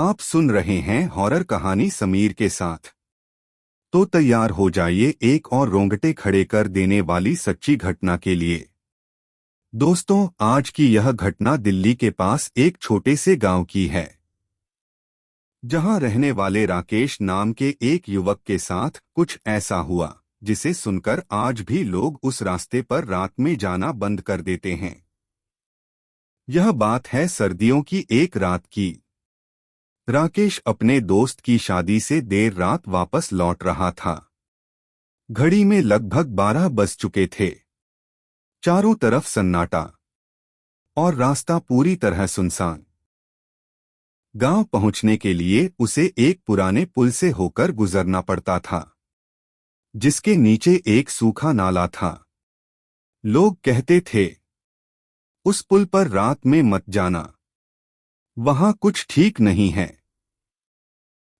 आप सुन रहे हैं हॉरर कहानी समीर के साथ। तो तैयार हो जाइए एक और रोंगटे खड़े कर देने वाली सच्ची घटना के लिए। दोस्तों, आज की यह घटना दिल्ली के पास एक छोटे से गांव की है, जहां रहने वाले राकेश नाम के एक युवक के साथ कुछ ऐसा हुआ जिसे सुनकर आज भी लोग उस रास्ते पर रात में जाना बंद कर देते हैं। यह बात है सर्दियों की एक रात की। राकेश अपने दोस्त की शादी से देर रात वापस लौट रहा था। घड़ी में लगभग 12 बज चुके थे। चारों तरफ सन्नाटा और रास्ता पूरी तरह सुनसान। गांव पहुंचने के लिए उसे एक पुराने पुल से होकर गुजरना पड़ता था, जिसके नीचे एक सूखा नाला था। लोग कहते थे, उस पुल पर रात में मत जाना, वहां कुछ ठीक नहीं है।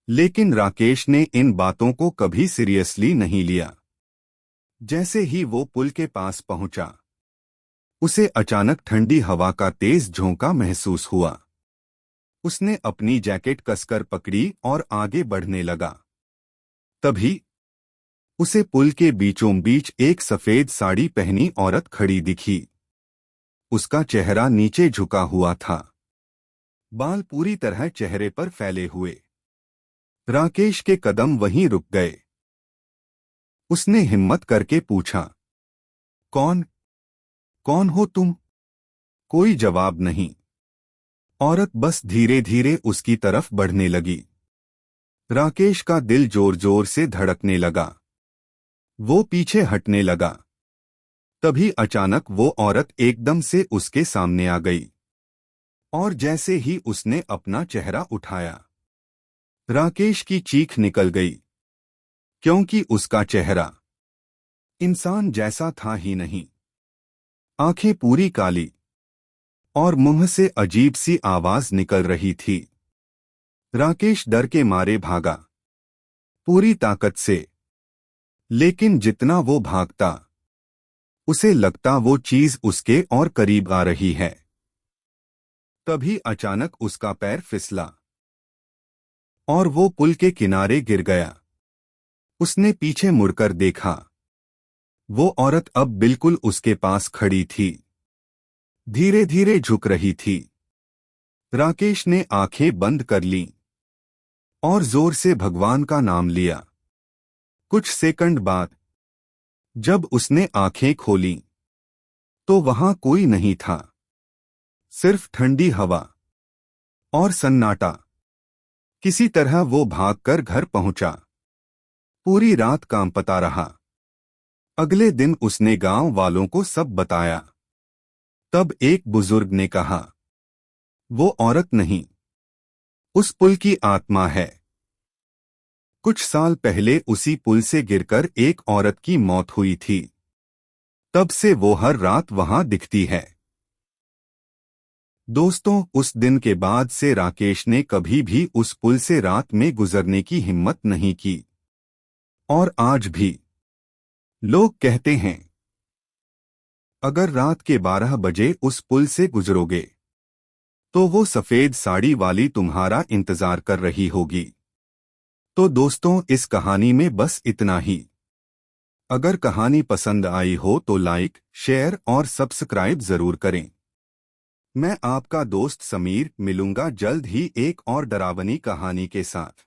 लेकिन राकेश ने इन बातों को कभी सीरियसली नहीं लिया। जैसे ही वो पुल के पास पहुंचा, उसे अचानक ठंडी हवा का तेज झोंका महसूस हुआ। उसने अपनी जैकेट कसकर पकड़ी और आगे बढ़ने लगा। तभी उसे पुल के बीचों बीच एक सफेद साड़ी पहनी औरत खड़ी दिखी। उसका चेहरा नीचे झुका हुआ था, बाल पूरी तरह चेहरे पर फैले हुए। राकेश के कदम वहीं रुक गए। उसने हिम्मत करके पूछा, कौन कौन हो तुम? कोई जवाब नहीं। औरत बस धीरे धीरे उसकी तरफ बढ़ने लगी। राकेश का दिल जोर जोर से धड़कने लगा। वो पीछे हटने लगा। तभी अचानक वो औरत एकदम से उसके सामने आ गई, और जैसे ही उसने अपना चेहरा उठाया, राकेश की चीख निकल गई, क्योंकि उसका चेहरा इंसान जैसा था ही नहीं। आंखें पूरी काली और मुंह से अजीब सी आवाज निकल रही थी। राकेश डर के मारे भागा, पूरी ताकत से। लेकिन जितना वो भागता, उसे लगता वो चीज उसके और करीब आ रही है। तभी अचानक उसका पैर फिसला और वो पुल के किनारे गिर गया। उसने पीछे मुड़कर देखा। वो औरत अब बिल्कुल उसके पास खड़ी थी, धीरे धीरे झुक रही थी। राकेश ने आंखें बंद कर लीं और जोर से भगवान का नाम लिया। कुछ सेकंड बाद जब उसने आंखें खोलीं, तो वहां कोई नहीं था, सिर्फ ठंडी हवा और सन्नाटा। किसी तरह वो भागकर घर पहुंचा। पूरी रात कांपता रहा। अगले दिन उसने गांव वालों को सब बताया। तब एक बुजुर्ग ने कहा, वो औरत नहीं, उस पुल की आत्मा है। कुछ साल पहले उसी पुल से गिरकर एक औरत की मौत हुई थी। तब से वो हर रात वहां दिखती है। दोस्तों, उस दिन के बाद से राकेश ने कभी भी उस पुल से रात में गुजरने की हिम्मत नहीं की। और आज भी लोग कहते हैं, अगर रात के 12 बजे उस पुल से गुजरोगे, तो वो सफेद साड़ी वाली तुम्हारा इंतजार कर रही होगी। तो दोस्तों, इस कहानी में बस इतना ही। अगर कहानी पसंद आई हो तो लाइक, शेयर और सब्सक्राइब जरूर करें। मैं आपका दोस्त समीर मिलूंगा जल्द ही एक और डरावनी कहानी के साथ।